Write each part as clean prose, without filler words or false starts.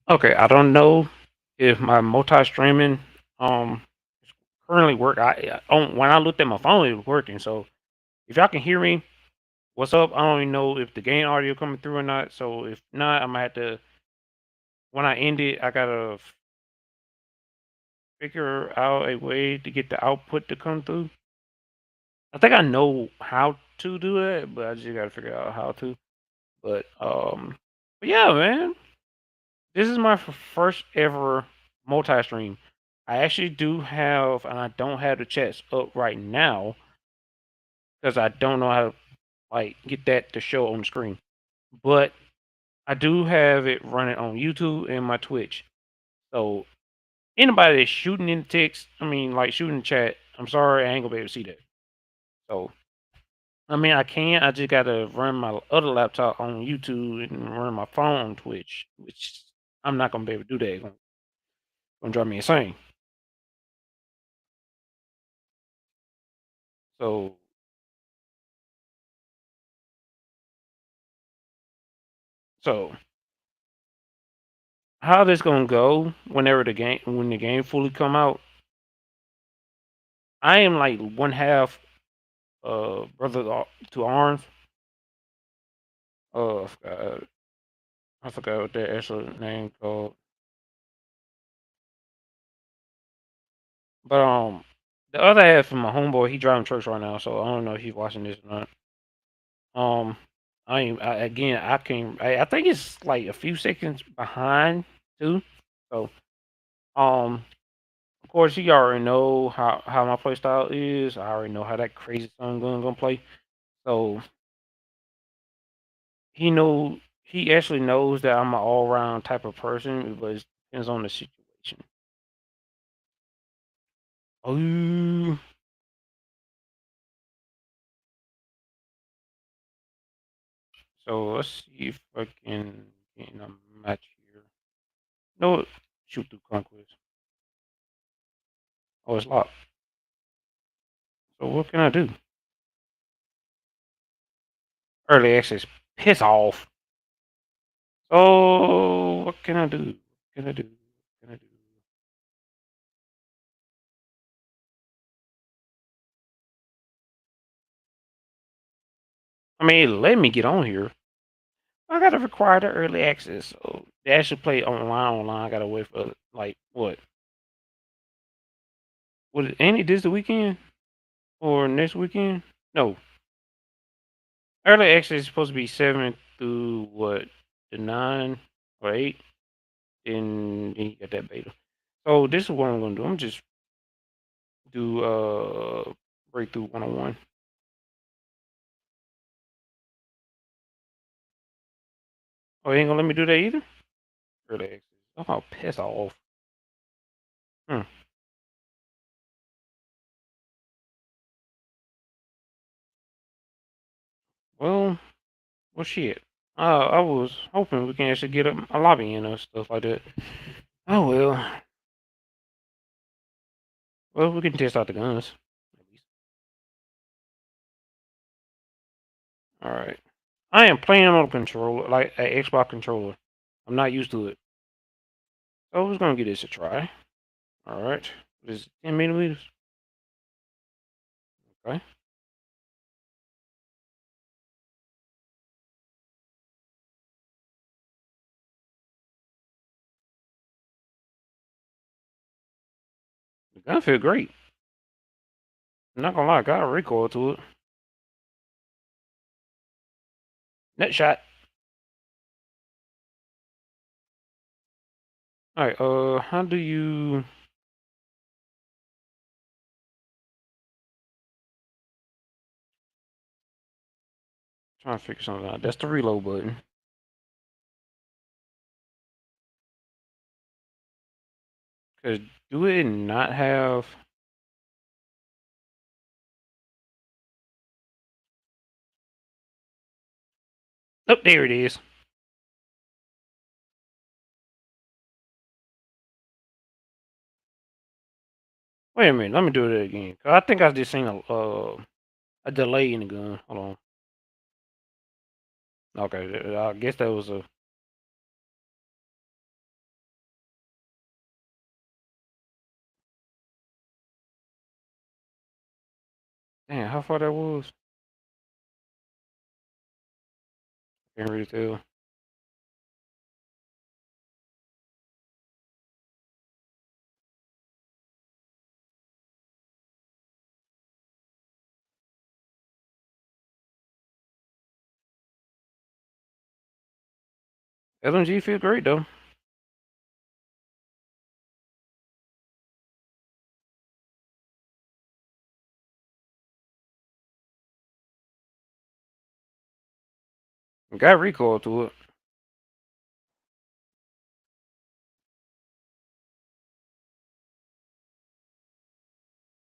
Okay, I don't know if my multi-streaming um currently work. When I looked at my phone, it was working. So if y'all can hear me, what's up? I don't even know if the game audio coming through or not. So if not, I'm gonna have to when I end it, I gotta figure out a way to get the output to come through. I think I know how to do it, but I just gotta figure out how to. But yeah, man, this is my first ever multi-stream. I actually do have, and I don't have the chats up right now because I don't know how to like get that to show on the screen. But I do have it running on YouTube and my Twitch. So anybody that's shooting in the text, I mean, like shooting the chat, I'm sorry, I ain't gonna be able to see that. So I mean, I can. I just gotta run my other laptop on YouTube and run my phone on Twitch, which I'm not gonna be able to do that. It's gonna drive me insane. So, so how this gonna go? When the game fully come out, I am like one half brother to arms. I forgot what that actual name called. But the other half of my homeboy, he driving trucks right now, so I don't know if he's watching this or not. Um, again, I think it's like a few seconds behind too. So, um, of course, he already know how my play style is. I already know how that crazy son gonna play. So he actually knows that I'm an all round type of person, but it depends on the situation. Oh, so let's see if I can get in a match here. No, shoot through conquest. Oh, it's locked. So what can I do? Early access. Piss off. So what can I do? What can I do? What can I do? I mean, let me get on here. I gotta require the early access. So they actually play online. I gotta wait for like what? What? Any this the weekend or next weekend? No, early access is supposed to be 7 through what? The 9 or 8, and you got that beta. So this is what I'm gonna do. I'm just do breakthrough 101. Oh, you ain't gonna let me do that either. Early access. Oh, piss off. Hmm. Well, well, shit. I was hoping we can actually get a lobby in or stuff like that. Oh well. Well, we can test out the guns. At least. All right. I am playing on a controller, like an Xbox controller. I'm not used to it. So we're gonna give this a try. All right. This is 10 millimeters. Okay. The gun feel great. I'm not gonna lie, I got a recoil to it. Net shot. All right. How do you trying to figure something out? That's the reload button. Cause do it not have? Oh, there it is. Wait a minute, let me do it again. 'Cause I think I just seen a delay in the gun. Hold on. Okay, I guess that was a Damn, how far that was? Can't really tell. LMG feels great though. Got recoil to it.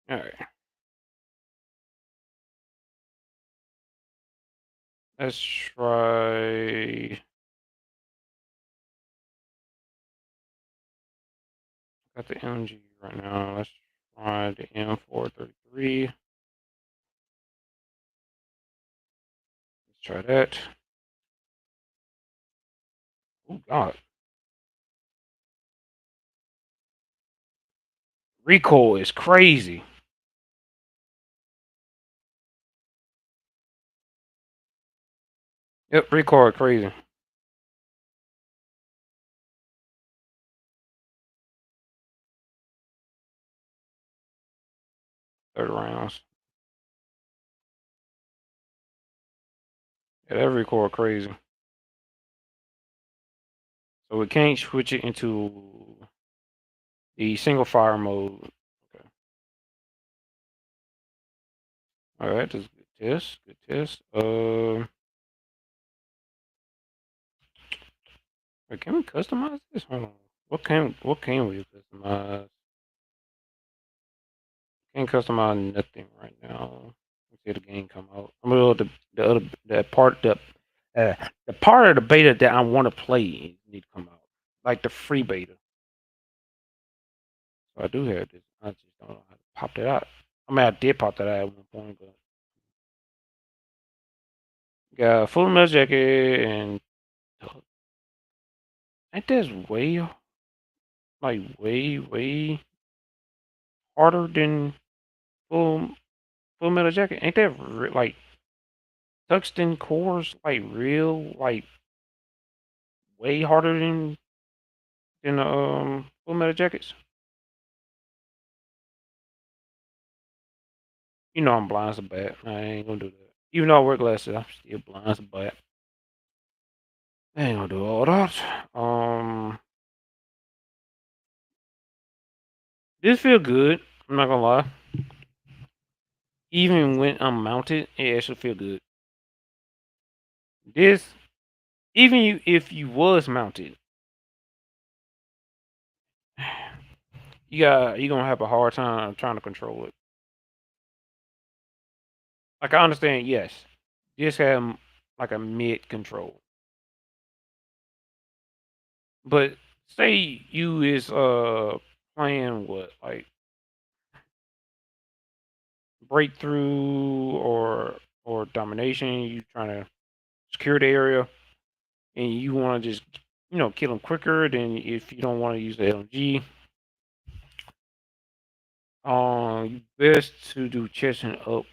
All right, let's try. Got the MG right now. Let's try the M433. Let's try that. Oh God, recoil is crazy. Yep, recoil is crazy. 30 rounds. Yeah, that recoil crazy. So we can't switch it into the single fire mode. Okay. All right, that's a good test. Good test. Wait, can we customize this? Hold on. What can we customize? Can't customize nothing right now. Let's see the game come out. I'm gonna the other uh, the part of the beta that I want to play need to come out, like the free beta. So I do have this. I just don't know how to pop that out. I mean, I did pop that out at one point, but got full metal jacket and ain't this way harder than full full metal jacket? Ain't that like tungsten cores like real like way harder than full metal jackets? You know I'm blind as a bat. I ain't gonna do that. Even though I wear glasses, I'm still blind as a bat. I ain't gonna do all that. This feel good. I'm not gonna lie. Even when I'm mounted, it actually feel good. This, even if you was mounted, you gonna have a hard time trying to control it. Like I understand, yes, this have like a mid control, but say you is playing what like breakthrough or domination, you trying to secure the area, and you want to just kill them quicker than if you don't want to use the LMG. You best to do chasing up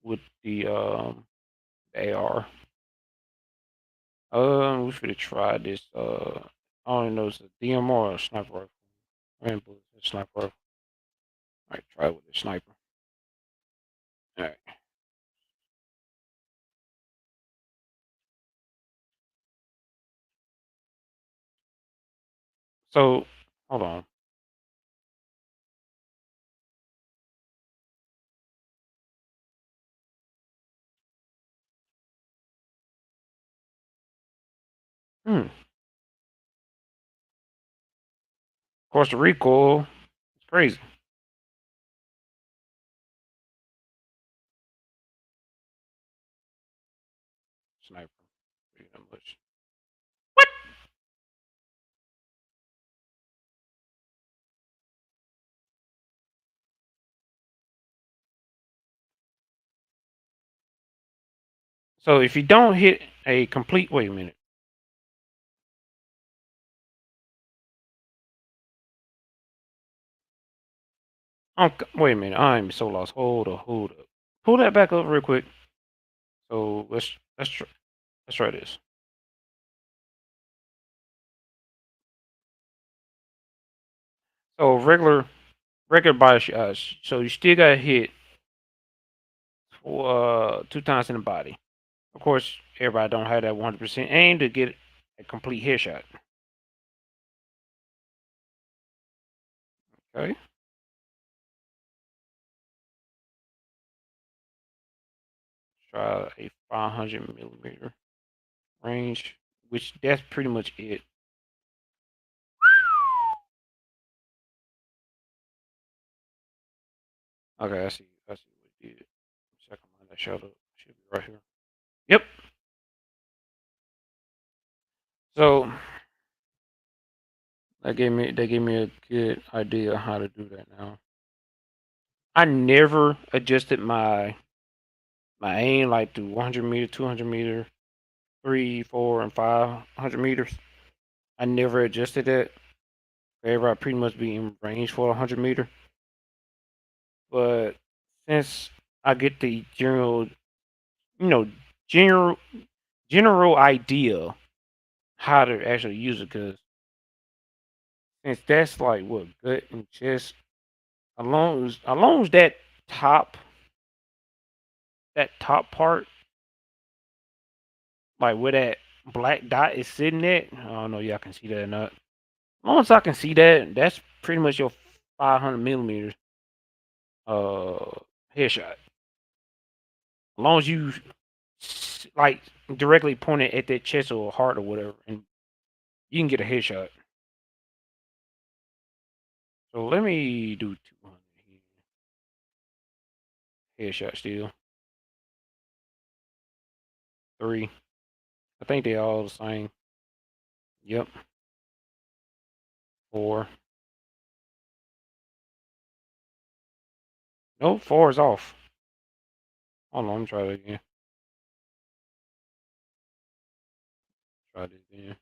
with the AR. We should have tried this. I don't know, it's a DMR or a sniper rifle. Rainbow, a sniper rifle. All right, try it with the sniper. All right. So hold on. Of course, the recoil is crazy. Sniper, pretty damn much. So if you don't hit a complete, wait a minute. Wait a minute. I'm so lost. Hold up. Hold up. pull that back up real quick. So let's try this. So regular body shots. So you still got hit for 2 times in the body. Of course, everybody don't have that 100% aim to get a complete headshot. Okay. Try a 500 millimeter range, which that's pretty much it. Okay, I see. I see what it did. Second line that showed up should be right here. Yep. So they gave me a good idea of how to do that now. I never adjusted my aim like to 100 meter, 200 meter, 3, 4, and 500 meters. I never adjusted that. Everybody pretty much be in range for 100 meter. But since I get the you know, general general idea how to actually use it, because since that's like what gut and chest, along as top that top part, like where that black dot is sitting at. I don't know, y'all can see that or not. As long as I can see that, that's pretty much your 500 millimeters uh headshot. As long as you like directly point it at that chest or heart or whatever, and you can get a headshot. So let me do 200 here. Headshot still. 3. I think they all the same. Yep. 4. Nope, 4 is off. Hold on, let me try that again. Try this again.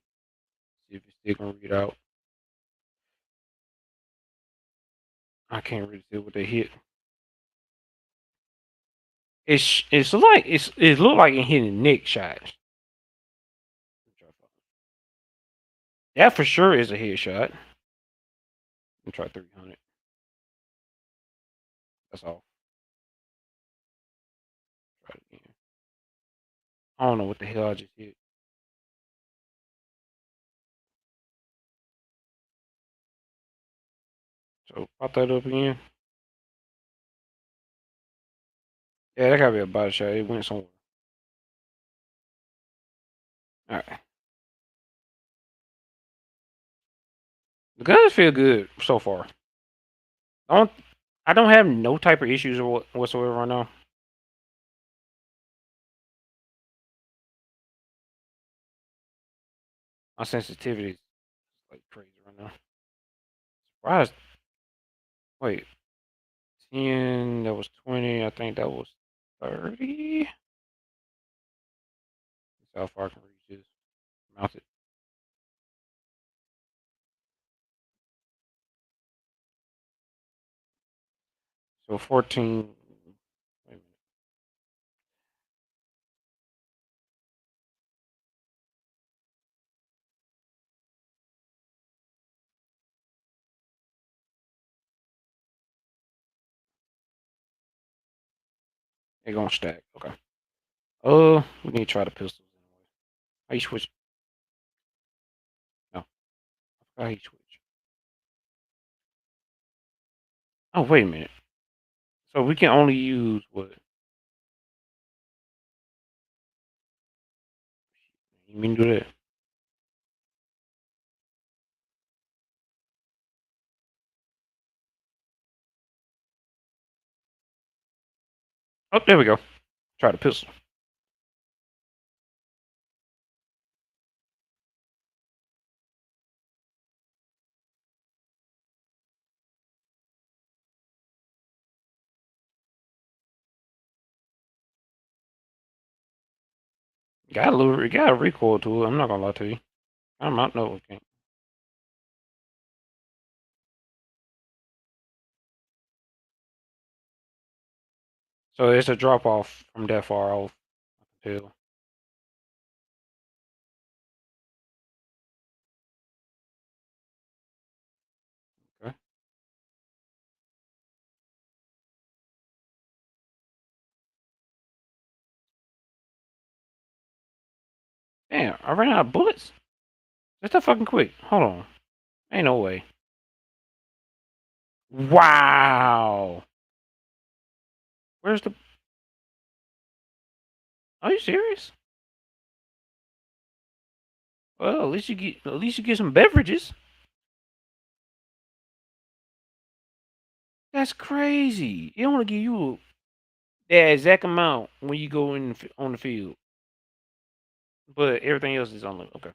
See if it's still gonna read out. I can't really see what they hit. It look like it hitting Nick shots. That for sure is a headshot. Let me try 300. That's all. Try it again. I don't know what the hell I just hit. So pop that up again. Yeah, that gotta be a body shot. It went somewhere. All right. The guns feel good so far. I don't. I don't have no type of issues whatsoever right now. My sensitivity is like crazy right now. Surprised. Wait, 10. That was 20. I think that was 30. That's how far I can reach this. Mount it. So 14. Wait a minute. They're gonna stack. Okay. We need to try the pistols anyway. How you switch? No. How you switch? Oh, wait a minute. So we can only use what? You mean do that? Oh, there we go. Try the pistol. Got a recoil to it. I'm not gonna lie to you. I'm not no okay. So it's a drop off from that far off. Too. Okay. Damn, I ran out of bullets. That's that fucking quick. Hold on. Ain't no way. Wow. Where's the? Are you serious? Well, at least you get some beverages. That's crazy. It only give you that exact amount when you go in on the field, but everything else is unlimited. Okay.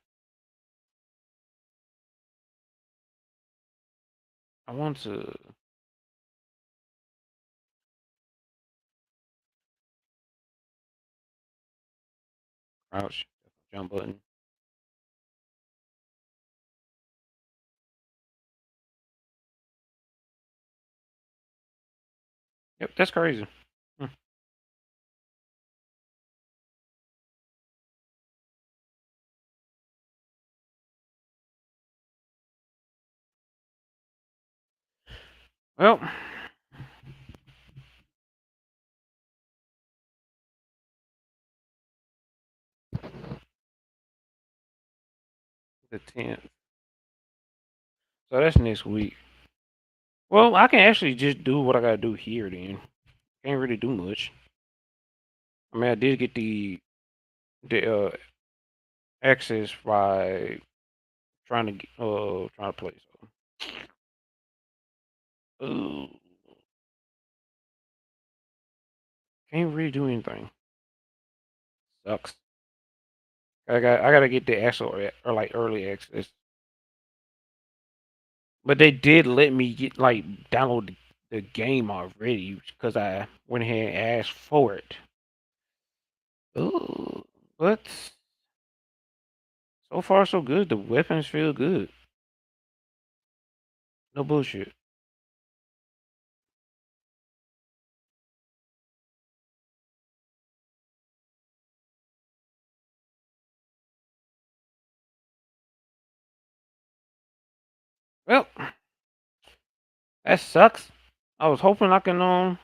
I want to crouch, jump button. Yep, that's crazy. Hmm. Well, the 10th. So that's next week. Well, I can actually just do what I gotta do here then. Can't really do much. I mean, I did get the access by trying to play. So, can't really do anything. Sucks. I gotta get the actual or like early access. But they did let me get like download the game already because I went ahead and asked for it. Ooh, but so far so good. The weapons feel good. No bullshit. Well, that sucks. I was hoping I can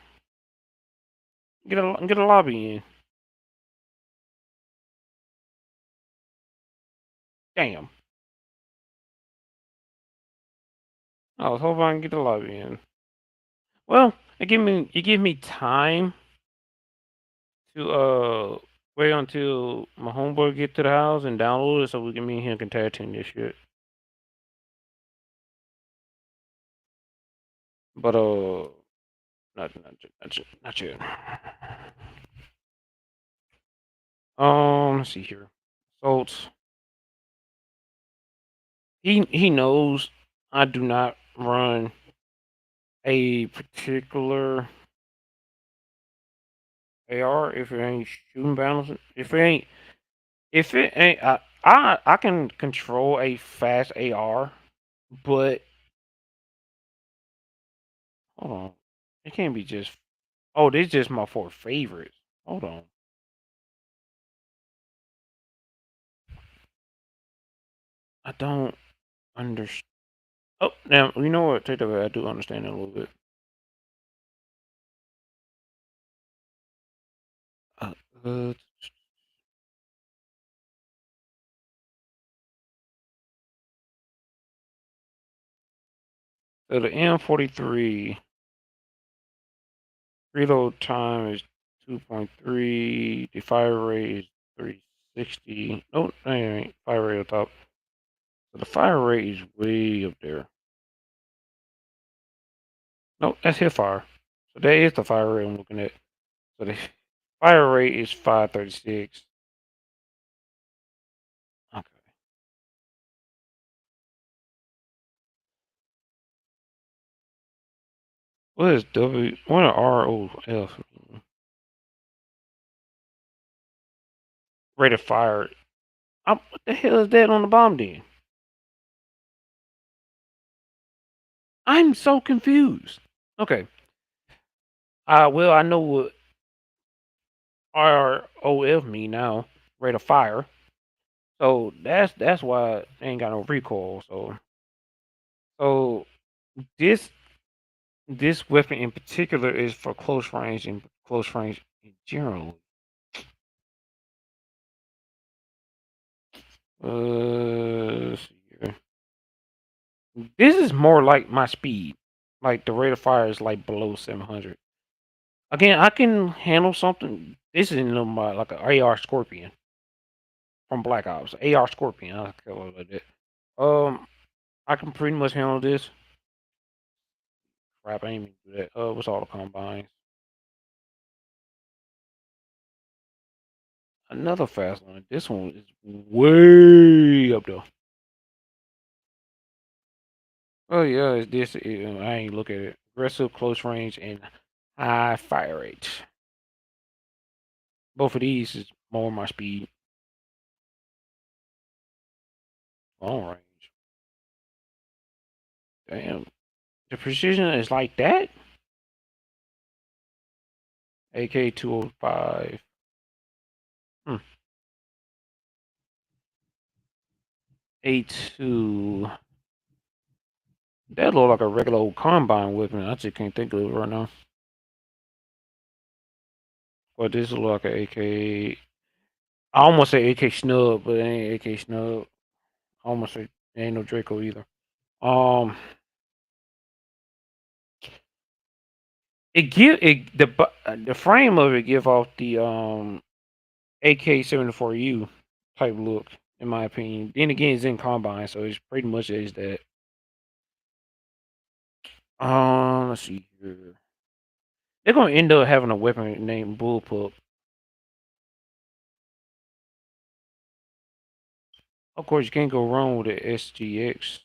get a lobby in. Damn. I was hoping I can get the lobby in. Well, it give me time to wait until my homeboy get to the house and download it so we can me and him can tag team this shit. But not yet. Let's see here. So he knows I do not run a particular AR if it ain't shooting balance. If it ain't I can control a fast AR, but hold on. It can't be just oh, this is just my four favorites. Hold on. I don't understand. Oh, now you know what? Take that back. I do understand it a little bit. Uh, uh, so the M43 reload time is 2.3. The fire rate is 360. No, that ain't fire rate on top. So the fire rate is way up there. No, that's his fire. So that is the fire rate I'm looking at. So the fire rate is 536. Okay. What is W? What are ROF? Rate of fire. What the hell is that on the bomb then? I'm so confused. Okay. Well, I know what. ROF me now, rate of fire. So that's why it ain't got no recoil. So this this weapon in particular is for close range and close range in general. Let's see here. This is more like my speed. Like the rate of fire is like below 700. Again, I can handle something. This is in my like an AR Scorpion from Black Ops. AR Scorpion. I call it like that. I can pretty much handle this. Crap, I ain't even do that. What's all the combines? Another fast one. This one is way up there. Oh yeah, it's this. I ain't look at it. Aggressive, close range, and high fire rate. Both of these is more my speed. Long range. Damn, the precision is like that. AK 205. Hmm. A2. That look like a regular old combine weapon. I just can't think of it right now. But this look like an AK. I almost say AK snub, but it ain't AK snub. I almost say it ain't no Draco either. Um, the frame of it give off the AK-74U type look, in my opinion. Then again, it's in combine, so it's pretty much is that. Let's see here. They're gonna end up having a weapon named Bullpup. Of course, you can't go wrong with the SGX.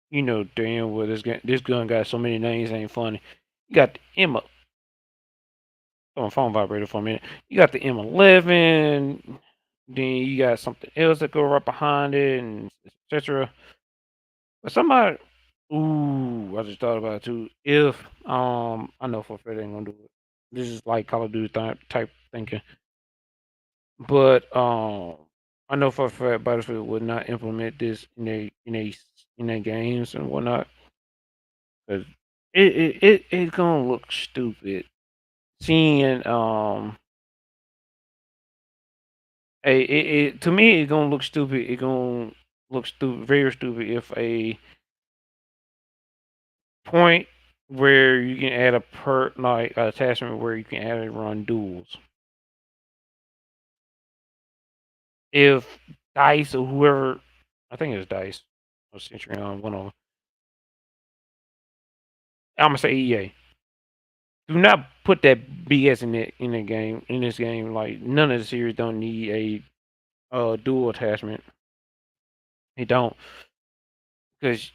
You know damn well this gun got so many names, ain't funny. You got the Emma. Oh, my phone vibrated for a minute. You got the M11. Then you got something else that go right behind it, and etc. But somebody, ooh, I just thought about it too. If I know for a fact they ain't gonna do it. This is like Call of Duty type thinking. But I know for a fact Battlefield would not implement this in their games and whatnot. Cause it's gonna look stupid seeing to me it's gonna look stupid. It gonna look stupid, very stupid if a point where you can add a like attachment where you can add and run duels. If Dice or whoever, I think it's Dice or Century on one of them. I'm gonna say EA. Do not put that BS in the game in this game. Like none of the series don't need a dual attachment. They don't, because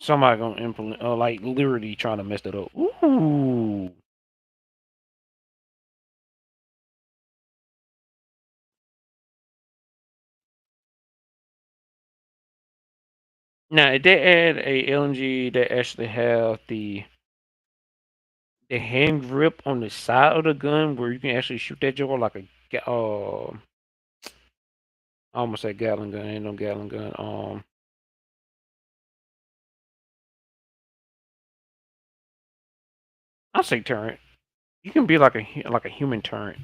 somebody gonna implement like literally trying to mess that up. Ooh. Now if they add a LMG that actually have the hand grip on the side of the gun where you can actually shoot that joint like I almost said Gatling gun, ain't no Gatling gun. I say turret. You can be like a human turret.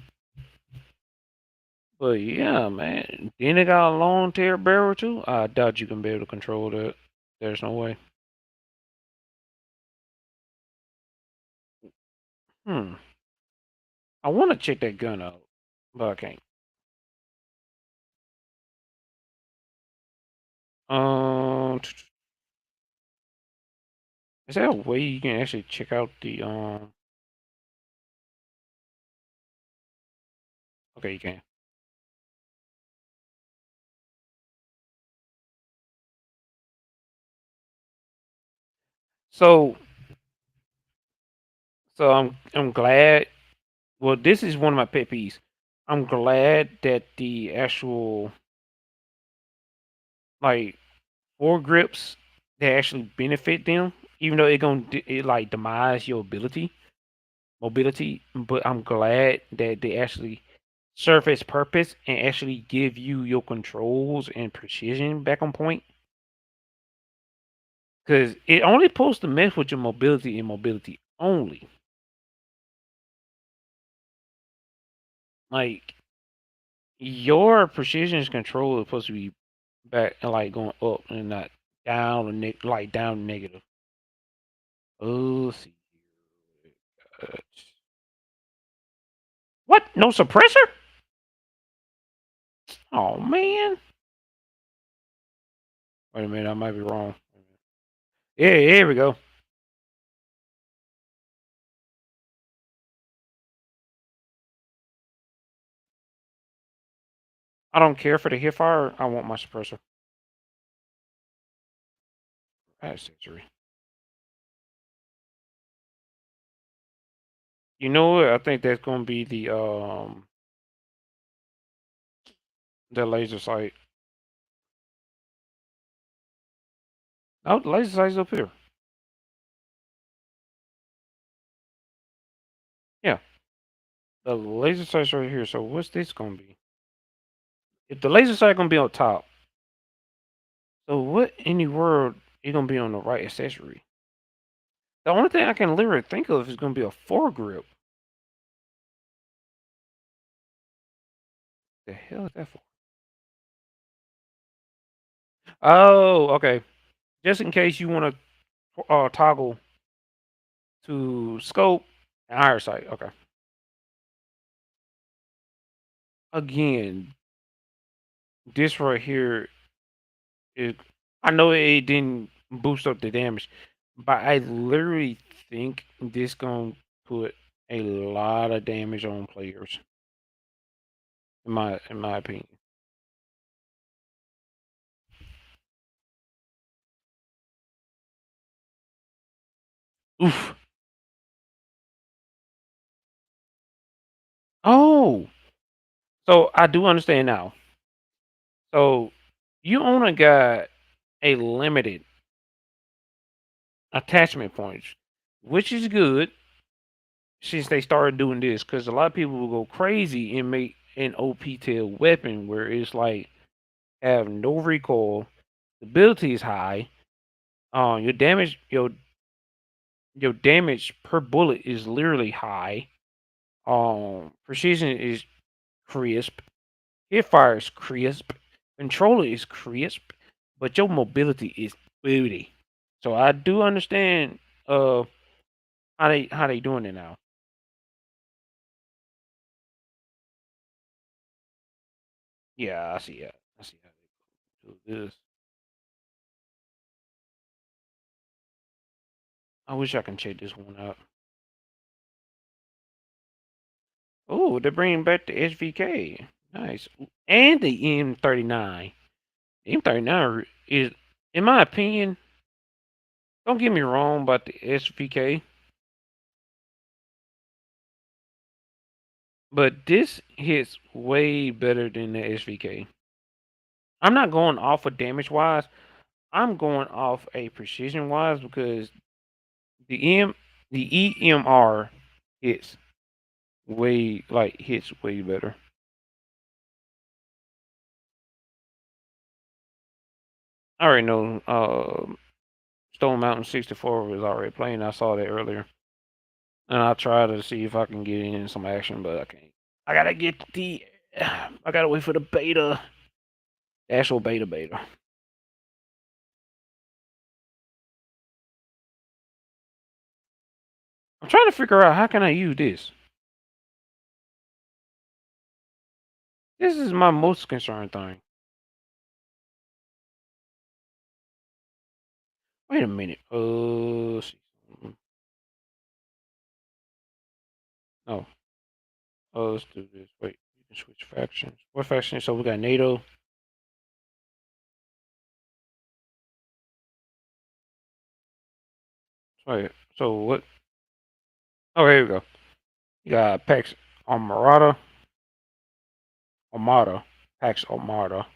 But yeah, man. Then it got a long tail barrel too. I doubt you can be able to control that. There's no way. Hmm. I want to check that gun out, but I can't. Is there a way you can actually check out the Okay, you can. So I'm glad. Well, this is one of my pet peeves. I'm glad that the actual like foregrips that actually benefit them even though it like demise your mobility, but I'm glad that they actually serve its purpose and actually give you your controls and precision back on point. Because it only supposed to mess with your mobility and mobility only. Like your precision control is supposed to be back and like going up and not down or like down negative. Oh, let's see. Uh, what? No suppressor? Oh man. Wait a minute, I might be wrong. Yeah, here we go. I don't care for the hip fire. I want my suppressor. Accessory. You know what? I think that's gonna be the laser sight. Oh, the laser sight's up here. Yeah, the laser sight's right here. So what's this gonna be? If the laser sight gonna be on top, so what in the world is gonna be on the right accessory? The only thing I can literally think of is gonna be a foregrip. The hell is that for? Oh, okay. Just in case you want to toggle to scope and higher sight. Okay. Again, this right here is. I know it didn't boost up the damage, but I literally think this gonna put a lot of damage on players. In my opinion. Oof. Oh, so I do understand now. So you only got a limited attachment points, which is good since they started doing this. Because a lot of people will go crazy and make an OP tail weapon where it's like have no recoil, the ability is high, your damage per bullet is literally high. Precision is crisp. Hip fire is crisp. Controller is crisp, but your mobility is booty. So I do understand how they doing it now. Yeah, I see that. I see how they do this. I wish I can check this one out. Oh, they're bringing back the SVK. Nice. And the M39. M39 is, in my opinion, don't get me wrong about the SVK, but this hits way better than the SVK. I'm not going off of damage wise. I'm going off a precision wise because the M the EMR hits hits way better. I already know Stone Mountain 64 was already playing. I saw that earlier. And I try to see if I can get in some action, but I can't. I gotta get the I gotta wait for the beta. The actual beta. I'm trying to figure out how can I use this. This is my most concerned thing. Wait a minute. Let's see. No. Let's do this. Wait, you can switch factions. What faction? So we got NATO. Wait, so what? Oh, here we go. You got Pax Armada. Armada. Pax Armada.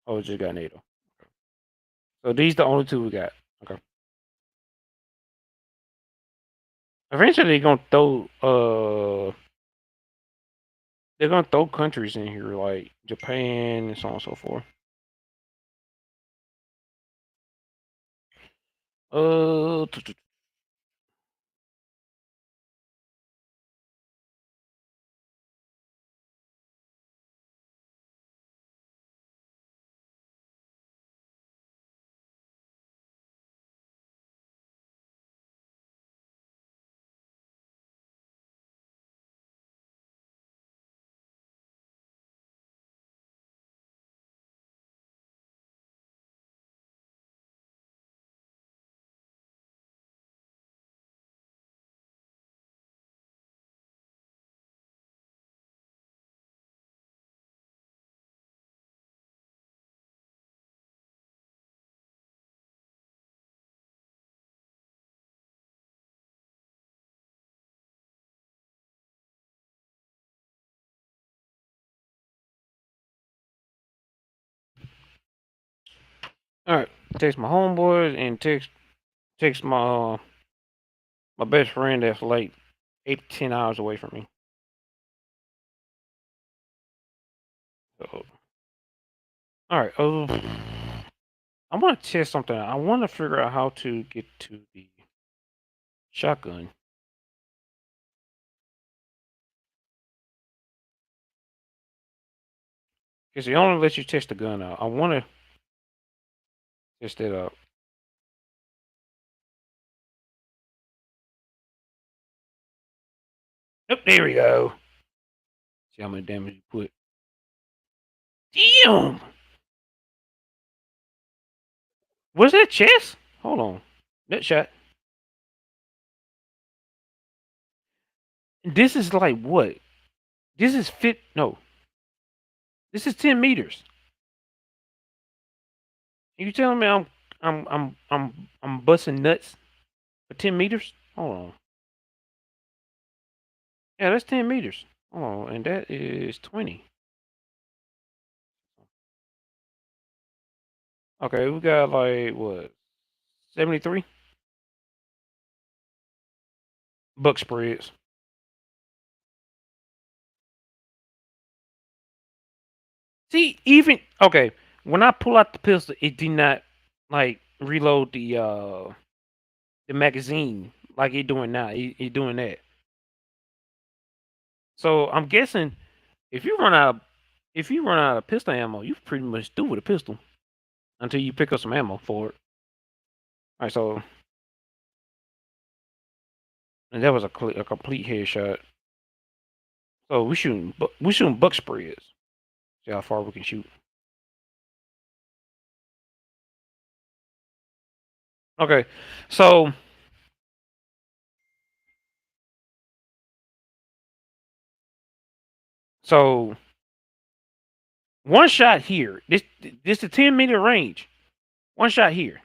Oh, we just got NATO. So these the only two we got. Okay. Eventually, they're gonna throw countries in here like Japan and so on and so forth. Uh, all right. Text my homeboys and text my best friend that's like 8 to 10 hours away from me. So, all right. I want to test something. I want to figure out how to get to the shotgun. Because it only lets you test the gun out. I want to test it out. Yep, there we go. See how much damage you put. Damn! Was that chest? Hold on. That shot. This is like what? This is fit. No, this is 10 meters. You telling me I'm busting nuts for 10 meters? Hold on. Yeah, that's 10 meters. Hold on, and that is 20. Okay, we got like what? 73 buck spreads. See, even okay, when I pull out the pistol, it did not like reload the magazine like it doing now. It doing that. So I'm guessing if you run out if you run out of pistol ammo, you pretty much through with a pistol until you pick up some ammo for it. All right, so and that was a complete headshot. So we shooting buck spreads. See how far we can shoot. Okay, so so one shot here. This is 10 meter range. One shot here.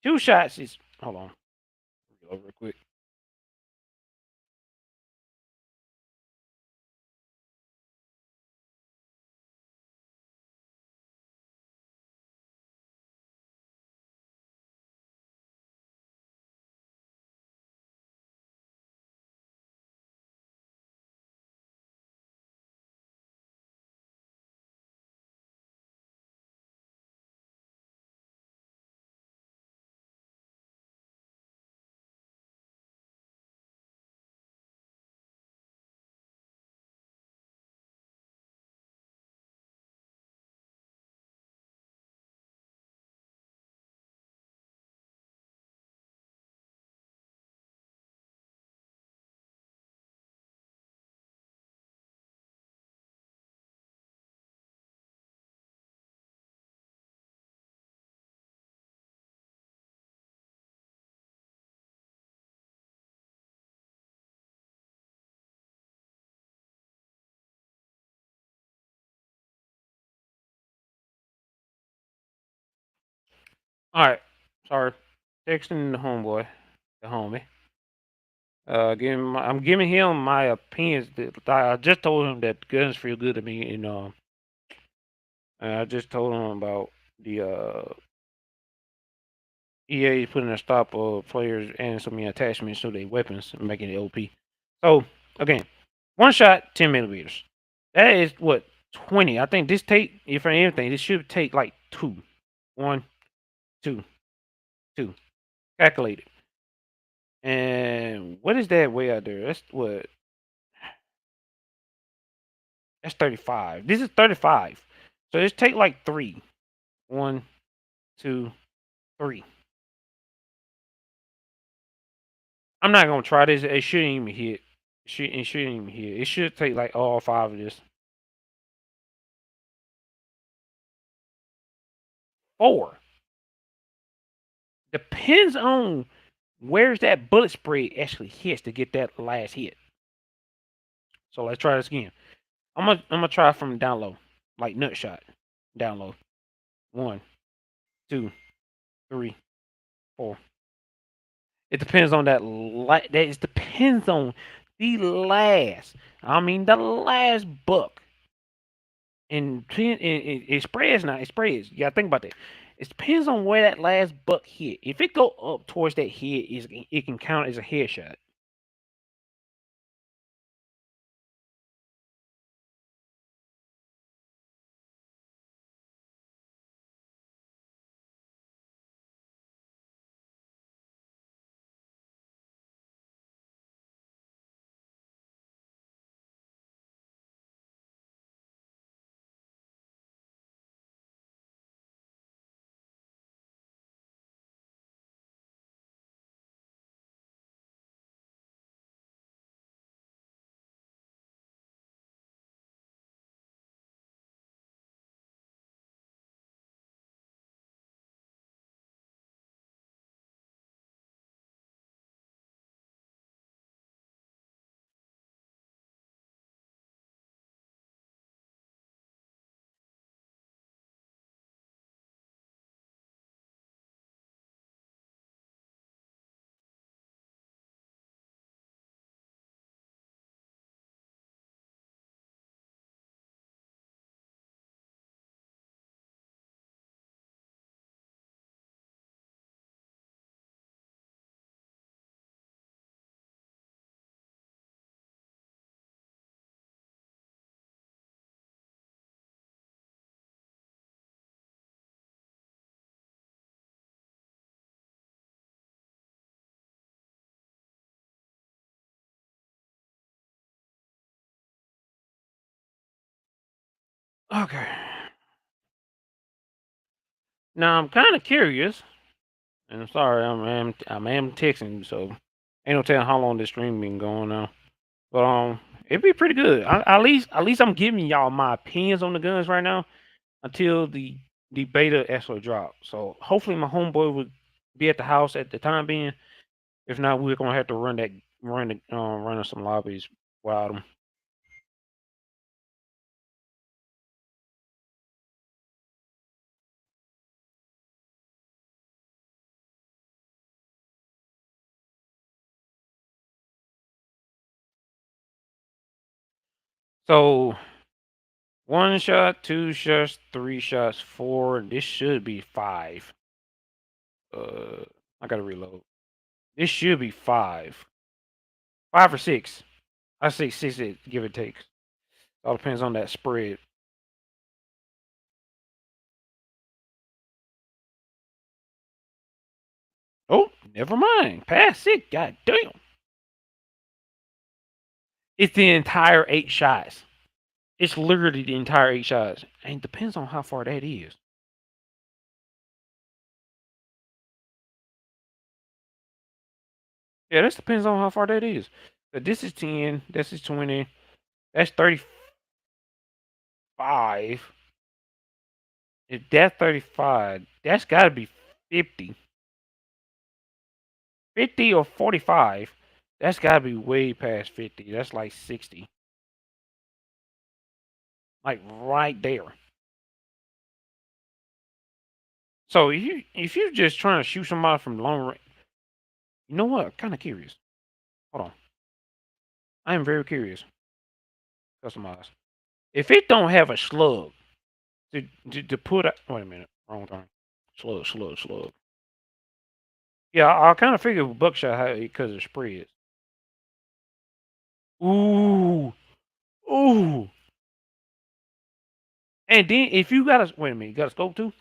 Two shots is hold on. Real quick. All right. Sorry. Texting the homeboy, the homie. I'm giving him my opinions. That I just told him that guns feel good to me, and I just told him about the EA is putting a stop of players adding so many attachments to their weapons and making it OP. So again, one shot, 10 millimeters. That is what 20. I think this take, if anything, this should take like two. One, two, two. Calculated. And what is that way out there? That's what? That's 35. This is 35. So just take like three. One, two, three. I'm not gonna try this. It shouldn't even hit. It shouldn't even hit. It should take like all five of this. 4. Depends on where's that bullet spread actually hits to get that last hit. So let's try this again. I'm gonna try from down low, like nut shot, down low. 1, 2, 3, 4. It depends on that. That it depends on the last. I mean the last buck. And it spreads now. It spreads. You gotta think about that. It depends on where that last buck hit. If it go up towards that head, it can count as a headshot. Okay. Now I'm kind of curious, and I'm sorry, I'm texting, so ain't no telling how long this stream been going now. But it'd be pretty good. At least I'm giving y'all my opinions on the guns right now until the beta actually drop. So hopefully my homeboy will be at the house at the time being. If not, we're gonna have to run some lobbies without him. So 1 shot, 2 shots, 3 shots, 4. This should be 5. I gotta reload. This should be 5. 5 or 6. I say 6. Give or take. All depends on that spread. Oh, never mind. Past 6. God damn. It's the entire 8 shots. It's literally the entire 8 shots. And it depends on how far that is. Yeah, this depends on how far that is. But this is 10. This is 20. That's 35. If that's 35, that's got to be 50. 50 or 45. That's got to be way past 50. That's like 60. Like right there. So if you're just trying to shoot somebody from long range, you know what? I'm kind of curious. Hold on. I am very curious. Customize. If it don't have a slug to put a wait a minute, wrong thing. Slug. Yeah, I kind of figured with buckshot how because of spreads. Ooh, ooh. And then if you got a wait a minute, you got a scope too?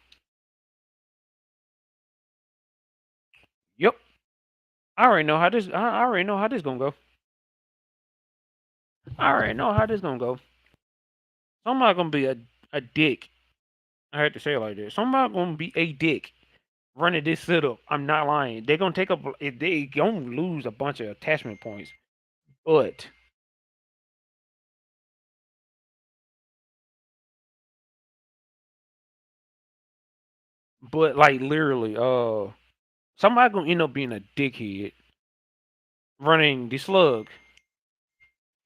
Yep. I already know how this. I already know how this gonna go. I already know how this gonna go. Somebody gonna be a dick. I had to say it like this. Somebody gonna be a dick running this setup. I'm not lying. They're gonna take up. They gonna lose a bunch of attachment points, but like literally, somebody gonna end up being a dickhead running the slug.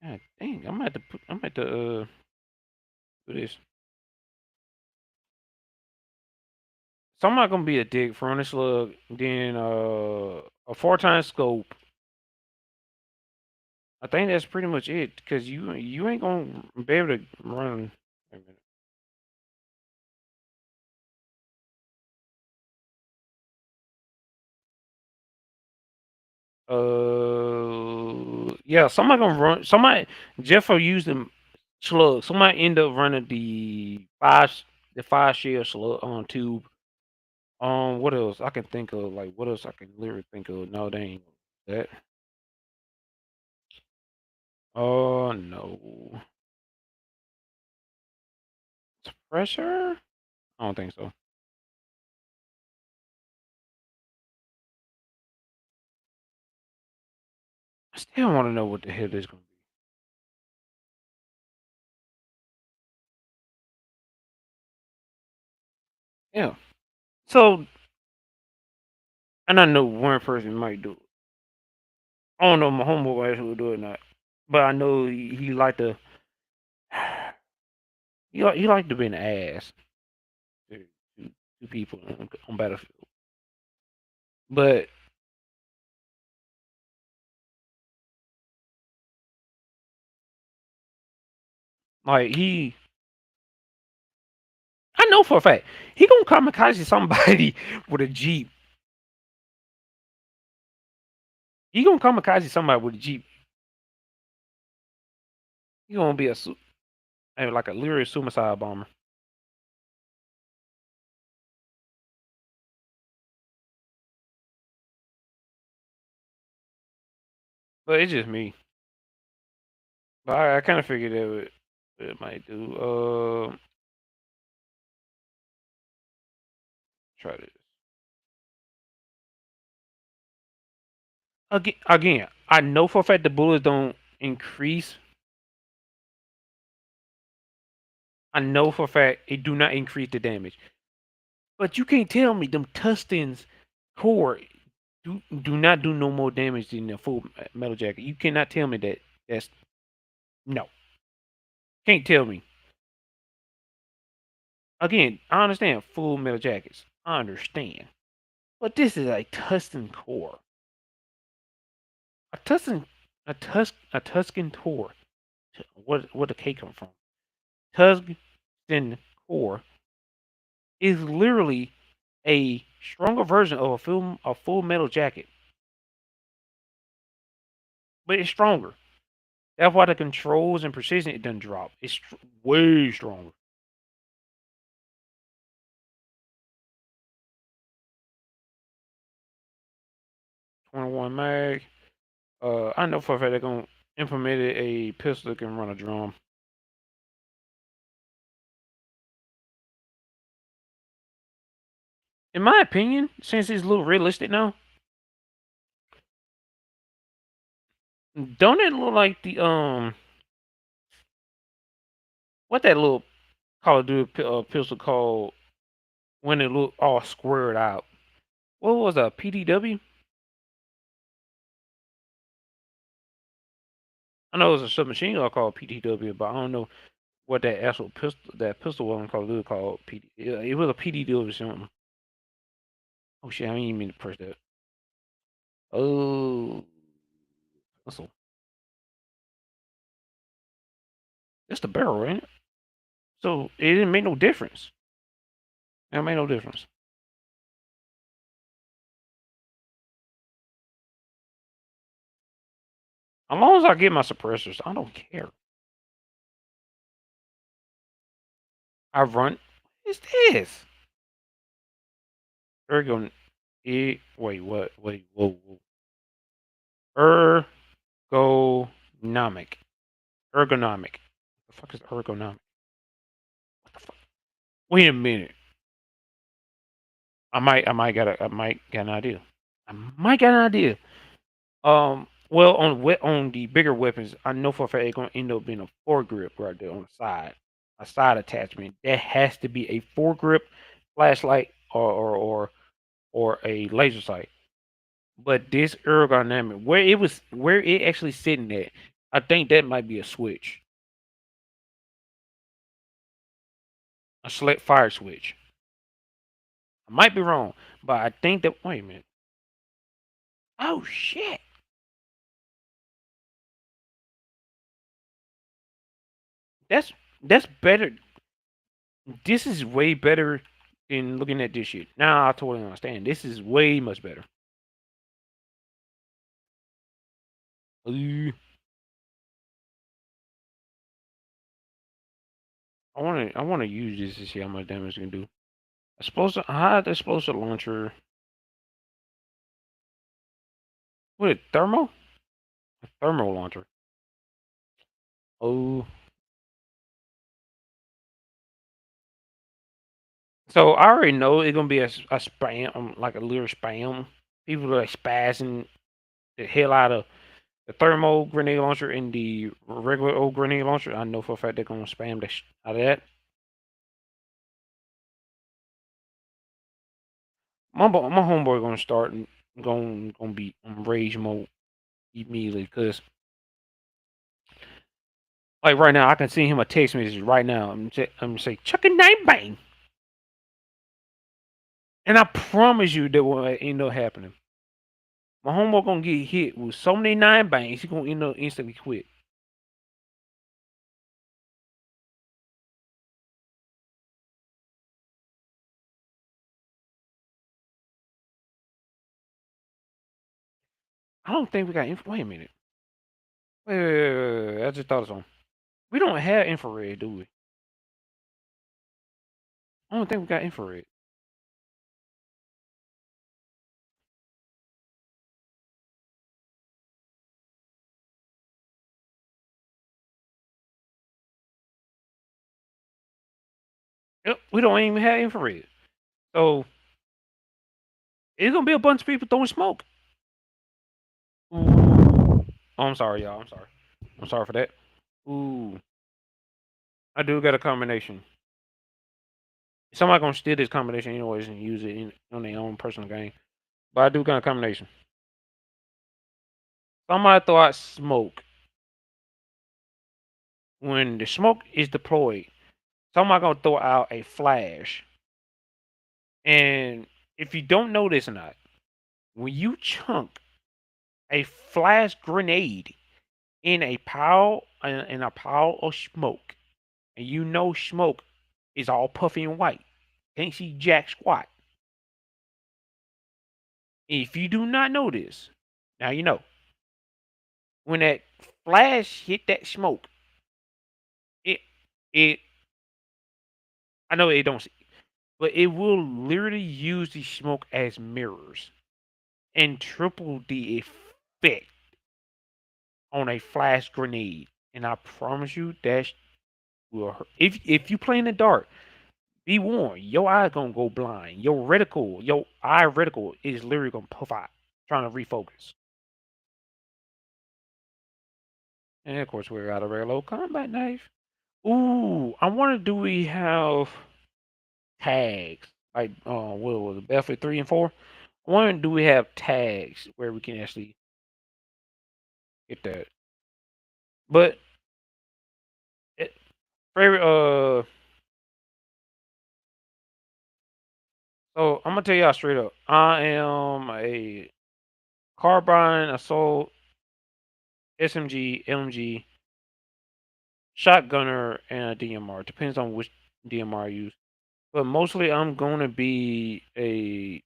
God dang, I'm gonna have to put. I'm gonna have to do this. Somebody gonna be a dick for running slug. Then a 4 times scope. I think that's pretty much it. Cause you ain't gonna be able to run. Wait a minute. Yeah, somebody gonna run. Somebody Jeff will use them slug. Somebody end up running the five shell slug on tube. What else I can think of? Like what else I can literally think of? No, they ain't that. Oh no, pressure? I don't think so. I still want to know what the hell this gonna be. Yeah. So, and I know one person might do it. I don't know if my homeboy actually will do it or not, but I know he like to. He like to be an ass to, to people on Battlefield. But like I know for a fact he gonna kamikaze somebody with a jeep. He gonna kamikaze somebody with a jeep. He gonna be like a lyric suicide bomber. But it's just me. But I kind of figured it might do. Try this again. Again, I know for a fact the bullets don't increase. I know for a fact it do not increase the damage. But you can't tell me them Tustins core do not do no more damage than the full metal jacket. You cannot tell me that. That's no. Can't tell me. Again, I understand full metal jackets. I understand. But this is a Tuscan core. A Tuscan a Tuscan core. Where the K come from? Tuscan core is literally a stronger version of a full metal jacket. But it's stronger. That's why the controls and precision it doesn't drop. It's way stronger. 21 mag. I know for a fact they're gonna implement a pistol that can run a drum. In my opinion, since it's a little realistic now, don't it look like the what that little Call of Duty pistol called when it looked all squared out? What was that? PDW? I know it was a submachine gun called PDW, but I don't know what that pistol was on Call of Duty called PD. It was a PDW or something. Oh shit! I didn't even mean to press that. Oh, pistol. That's the barrel, ain't it? So it didn't make no difference. It made no difference. As long as I get my suppressors, I don't care. I run. What is this? Ergon. Wait, what? Wait, whoa, whoa. Ergonomic. Ergonomic. The fuck is ergonomic? What the fuck? Wait a minute. I might get an idea. I might get an idea. Well, on the bigger weapons, I know for a fact it's gonna end up being a foregrip right there on the side, a side attachment. That has to be a foregrip flashlight or a laser sight. But this ergonomic, where it actually sitting at, I think that might be a switch, a select fire switch. I might be wrong, but I think that. Wait a minute. Oh shit! That's that's better. This is way better than looking at this shit. Now I totally understand. This is way much better. Uh, I wanna use this to see how much damage it can do. How the explosive launcher what a thermo? A thermo launcher. Oh. So I already know it's gonna be a spam like a little spam. People are spazzing the hell out of the thermo grenade launcher and the regular old grenade launcher. I know for a fact they're gonna spam the out of that. My homeboy gonna start and gonna be on rage mode immediately because like right now I can send him a text message right now. I'm gonna say chuck a nine bang, and I promise you that will end up happening. My homeboy gonna get hit with so many nine bangs, he gonna end up instantly quit. I don't think we got wait a minute. Wait. I just thought of something. We don't have infrared, do we? I don't think we got infrared. Yep, we don't even have infrared. So it's gonna be a bunch of people throwing smoke. Ooh. Oh, I'm sorry, y'all. I'm sorry. I'm sorry for that. Ooh. I do got a combination. Somebody gonna steal this combination anyways and use it on their own personal game. But I do got a combination. Somebody throw out smoke. When the smoke is deployed, somebody gonna throw out a flash. And if you don't know this or not, when you chunk a flash grenade in a pile of smoke, and you know smoke is all puffy and white, can't see jack squat. If you do not know this, now you know. When that flash hit that smoke, it it I know it don't see, but it will literally use the smoke as mirrors and triple the effect on a flash grenade. And I promise you that will hurt. If you play in the dark, be warned, your eye gonna go blind. Your eye reticle is literally gonna puff out, trying to refocus. And of course, we're out of regular combat knife. Ooh, I wonder, do we have tags like what was it, Battlefield 3 and 4? I wonder, do we have tags where we can actually get that? But it, favorite so I'm gonna tell y'all straight up. I am a carbine, assault, SMG, LMG, shotgunner, and a DMR. Depends on which DMR I use. But mostly I'm gonna be a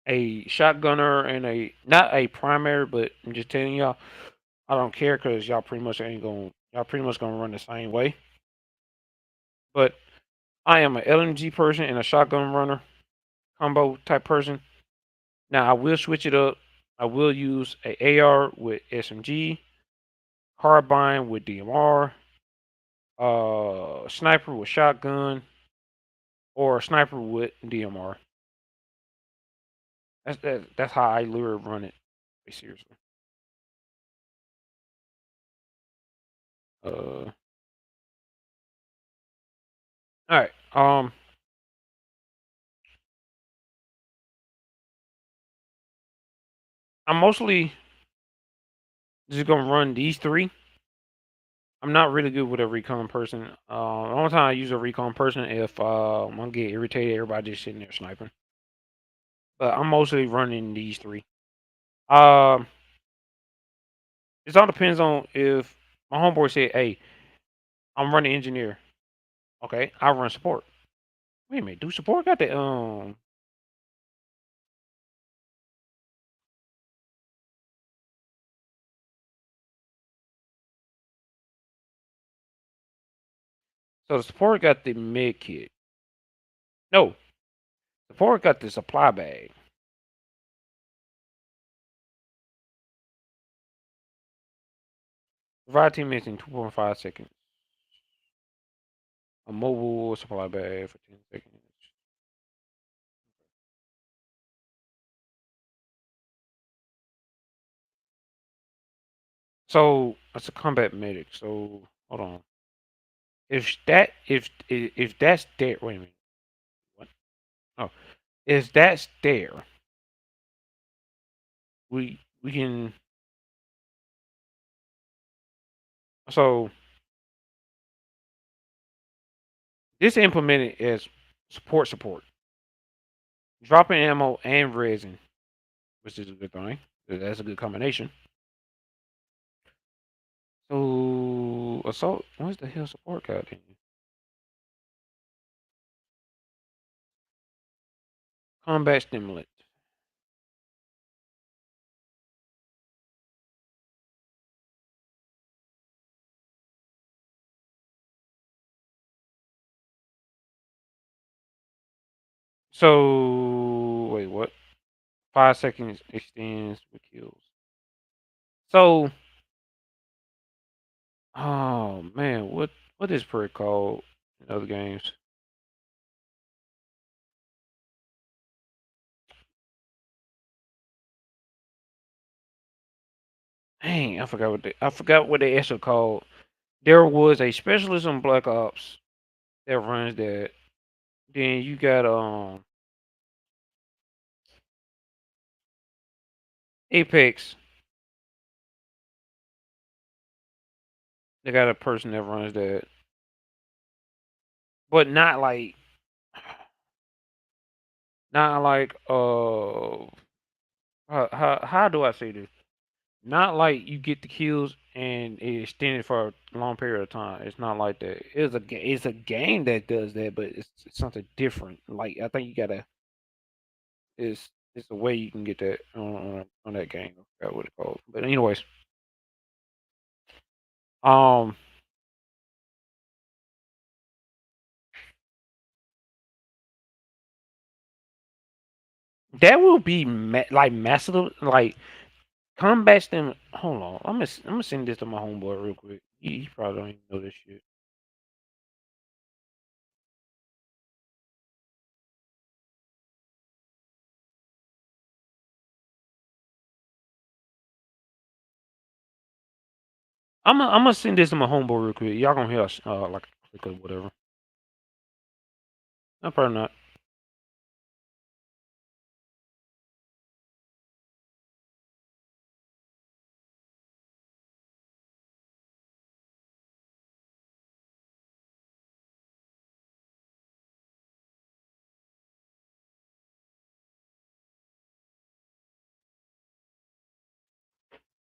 a shotgunner and a not a primary, but I'm just telling y'all, I don't care because y'all pretty much gonna run the same way. But I am an LMG person and a shotgun runner combo type person. Now I will switch it up. I will use a AR with SMG, carbine with DMR, sniper with shotgun, or a sniper with DMR. That's how I literally run it. Seriously. All right. I'm mostly just gonna run these three. I'm not really good with a recon person. The only time I use a recon person if I'm gonna get irritated, everybody just sitting there sniping. But I'm mostly running these three. Um, it all depends on if my homeboy said, "Hey, I'm running engineer." Okay, I run support. Wait a minute, do support got the So the support got the med kit. No, support got the supply bag. Provide teammates in 2.5 seconds. A mobile supply bag for 10 seconds. So it's a combat medic. So hold on. If that's there, wait a minute. What? Oh, if that's there, we can. So this implemented as support, dropping ammo and resin, which is a good thing. That's a good combination. So assault. What's the hell support got in? Combat stimulant. So wait, what? 5 seconds extends with kills. So, oh man, what is perk called in other games? Dang, I forgot what they actually called. There was a specialist on Black Ops that runs that. Then you got Apex. They got a person that runs that, but not like how do I say this? Not like you get the kills and it extended for a long period of time. It's not like that. It's a game that does that, but it's something different. Like I think you gotta it's a way you can get that on that game. I forgot what it's called. But anyways, um, that will be like massive like combat stem. Hold on, I'm gonna send this to my homeboy real quick. He probably don't even know this shit. I'm gonna send this to my homeboy real quick. Y'all gonna hear us like a click or whatever. No, probably not.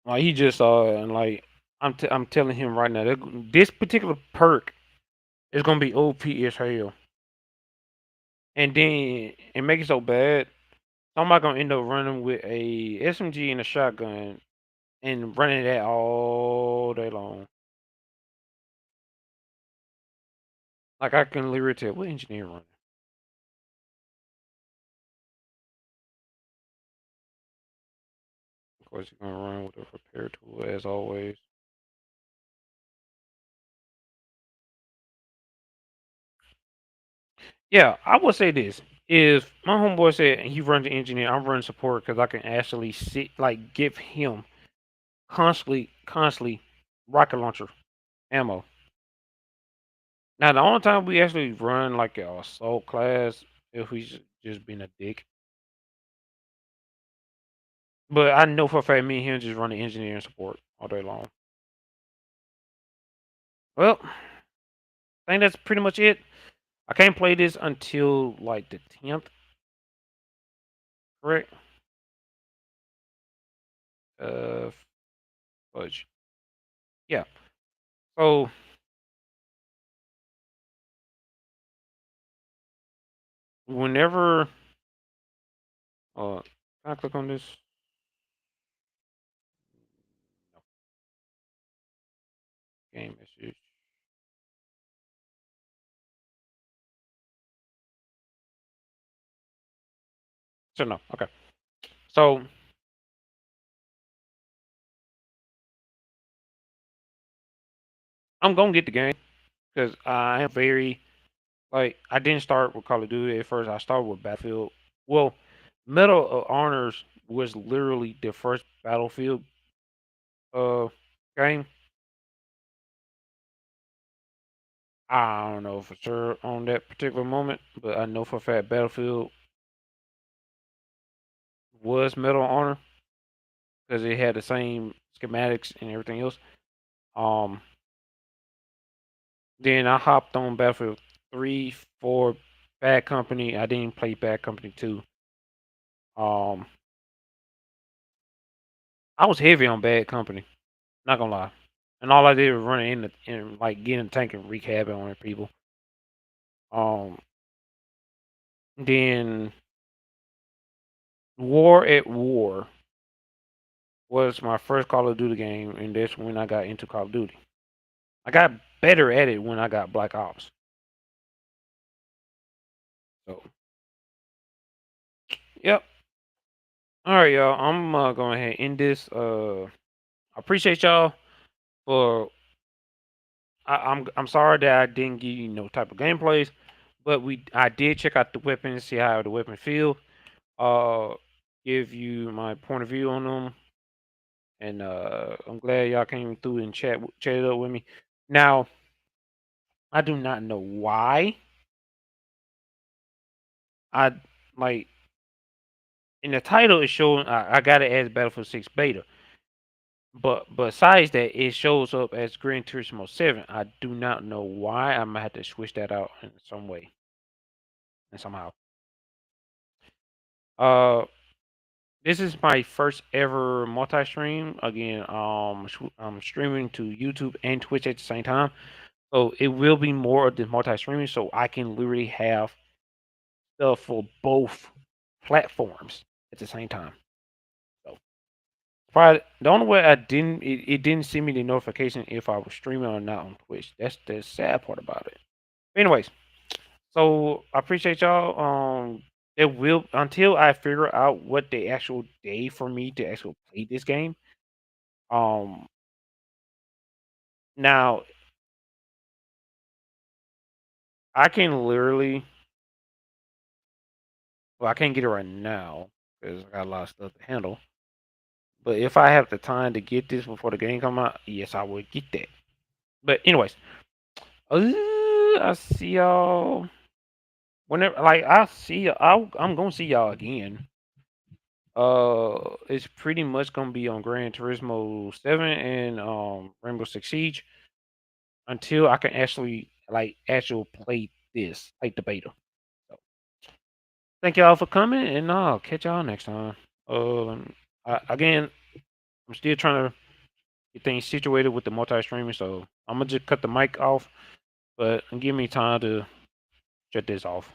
Like he just and like I'm telling him right now this particular perk is gonna be OP as hell, and then it make it so bad. So I'm not gonna end up running with a SMG and a shotgun and running that all day long. Like I can literally tell what engineer running. Of course, you're gonna run with a repair tool as always. Yeah, I would say this. If my homeboy said he runs the engineer, I'm running support because I can actually sit like give him constantly rocket launcher ammo. Now the only time we actually run like a assault class if he's just being a dick. But I know for a fact me and him just run the engineering support all day long. Well, I think that's pretty much it. I can't play this until like the 10th, correct? Uh, fudge. Yeah. So whenever, can I click on this? No, game message. So no, okay. So I'm gonna get the game because I am very like I didn't start with Call of Duty at first. I started with Battlefield. Well, Medal of Honors was literally the first Battlefield uh game. I don't know for sure on that particular moment, but I know for a fact Battlefield was Medal of Honor because it had the same schematics and everything else. Um, then I hopped on Battlefield 3, 4, Bad Company. I didn't play Bad Company 2. Um, I was heavy on Bad Company, not gonna lie. And all I did was run in and like get in the tank and wreak havoc on people. Um, then War at War was my first Call of Duty game, and that's when I got into Call of Duty. I got better at it when I got Black Ops. So, yep. All right, y'all. I'm going ahead and end this. I appreciate y'all for. I'm sorry that I didn't give you no type of gameplays, but I did check out the weapons, see how the weapon feel. Uh, give you my point of view on them, and I'm glad y'all came through and chatted up with me. Now, I do not know why I like in the title it's showing I got it as Battlefield 6 beta. But besides that, it shows up as Gran Turismo 7. I do not know why. I'm gonna have to switch that out in some way and somehow. Uh, this is my first ever multi-stream. Again, I'm streaming to YouTube and Twitch at the same time, so it will be more of the multi-streaming, so I can literally have stuff for both platforms at the same time. So, probably the only way it didn't send me the notification if I was streaming or not on Twitch. That's the sad part about it. Anyways, so I appreciate y'all. It will until I figure out what the actual day for me to actually play this game. Um, now I can literally, well, I can't get it right now because I got a lot of stuff to handle. But if I have the time to get this before the game come out, yes, I would get that. But anyways, I see y'all whenever. Like I see, I'm gonna see y'all again. It's pretty much gonna be on Gran Turismo 7 and Rainbow Six Siege until I can actually play this like the beta. So thank y'all for coming, and I'll catch y'all next time. Again, I'm still trying to get things situated with the multi-streaming, so I'm gonna just cut the mic off, but give me time to shut this off.